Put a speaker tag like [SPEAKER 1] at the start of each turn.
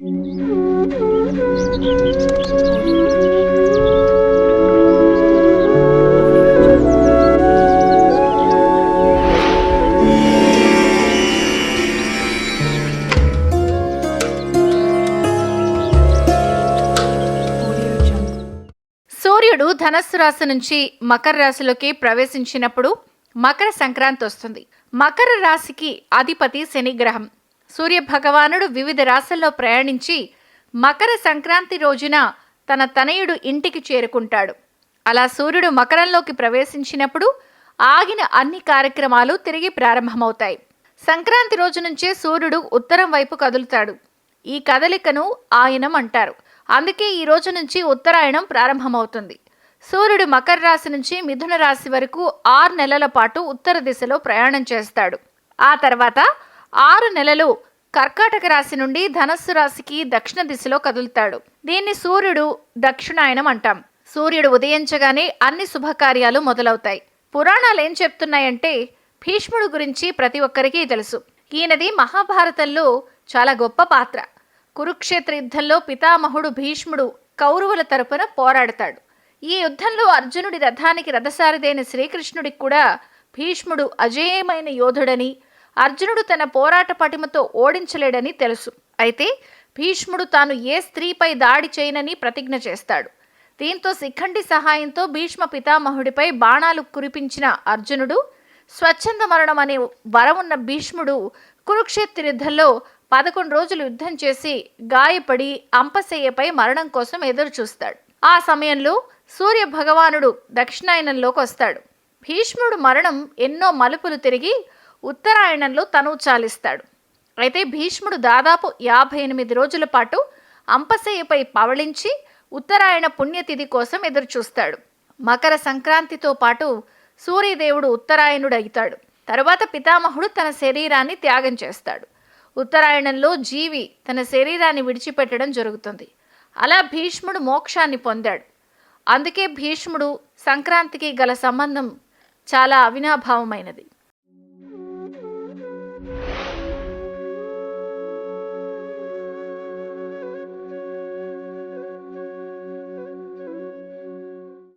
[SPEAKER 1] సూర్యుడు ధనస్సు రాశి నుంచి మకర రాశిలోకి ప్రవేశించినప్పుడు మకర సంక్రాంతి వస్తుంది. మకర రాశికి అధిపతి శని గ్రహం. సూర్య భగవానుడు వివిధ రాశుల్లో ప్రయాణించి మకర సంక్రాంతి రోజున తన తనయుడు ఇంటికి చేరుకుంటాడు. అలా సూర్యుడు మకరంలోకి ప్రవేశించినప్పుడు ఆగిన అన్ని కార్యక్రమాలు తిరిగి ప్రారంభమవుతాయి. సంక్రాంతి రోజు నుంచే సూర్యుడు ఉత్తరం వైపు కదులుతాడు. ఈ కదలికను ఆయనం అంటారు. అందుకే ఈ రోజు నుంచి ఉత్తరాయణం ప్రారంభమవుతుంది. సూర్యుడు మకర రాశి నుంచి మిథున రాశి వరకు 6 నెలల పాటు ఉత్తర దిశలో ప్రయాణం చేస్తాడు. ఆ తర్వాత 6 నెలలు కర్కాటక రాశి నుండి ధనస్సు రాశికి దక్షిణ దిశలో కదులుతాడు. దీన్ని సూర్యుడు దక్షిణాయనం అంటాం. సూర్యుడు ఉదయించగానే అన్ని శుభకార్యాలు మొదలవుతాయి. పురాణాలు ఏం చెప్తున్నాయంటే భీష్ముడు గురించి ప్రతి ఒక్కరికి తెలుసు. ఈయనది మహాభారతంలో చాలా గొప్ప పాత్ర. కురుక్షేత్ర యుద్ధంలో పితామహుడు భీష్ముడు కౌరవుల తరపున పోరాడతాడు. ఈ యుద్ధంలో అర్జునుడి రథానికి రథసారథైన శ్రీకృష్ణుడికి కూడా భీష్ముడు అజేయమైన యోధుడని, అర్జునుడు తన పోరాట పటిమతో ఓడించలేడని తెలుసు. అయితే భీష్ముడు తాను ఏ స్త్రీపై దాడి చేయనని ప్రతిజ్ఞ చేస్తాడు. దీంతో శిఖండి సహాయంతో భీష్మ పితామహుడిపై బాణాలు కురిపించిన అర్జునుడు స్వచ్ఛంద మరణం అనే వరమున్న భీష్ముడు కురుక్షేత్ర యుద్ధంలో 11 రోజులు యుద్ధం చేసి గాయపడి అంపశయ్యపై మరణం కోసం ఎదురు చూస్తాడు. ఆ సమయంలో సూర్య భగవానుడు దక్షిణాయనంలోకి వస్తాడు. భీష్ముడు మరణం ఎన్నో మలుపులు తిరిగి ఉత్తరాయణంలో తనువు చాలిస్తాడు. అయితే భీష్ముడు దాదాపు 58 రోజుల పాటు అంపశయ్యపై పవళించి ఉత్తరాయణ పుణ్యతిథి కోసం ఎదురు చూస్తాడు. మకర సంక్రాంతితో పాటు సూర్యదేవుడు ఉత్తరాయణుడు అవుతాడు. తరువాత పితామహుడు తన శరీరాన్ని త్యాగం చేస్తాడు. ఉత్తరాయణంలో జీవి తన శరీరాన్ని విడిచిపెట్టడం జరుగుతుంది. అలా భీష్ముడు మోక్షాన్ని పొందాడు. అందుకే భీష్ముడు సంక్రాంతికి గల సంబంధం చాలా అవినాభావమైనది.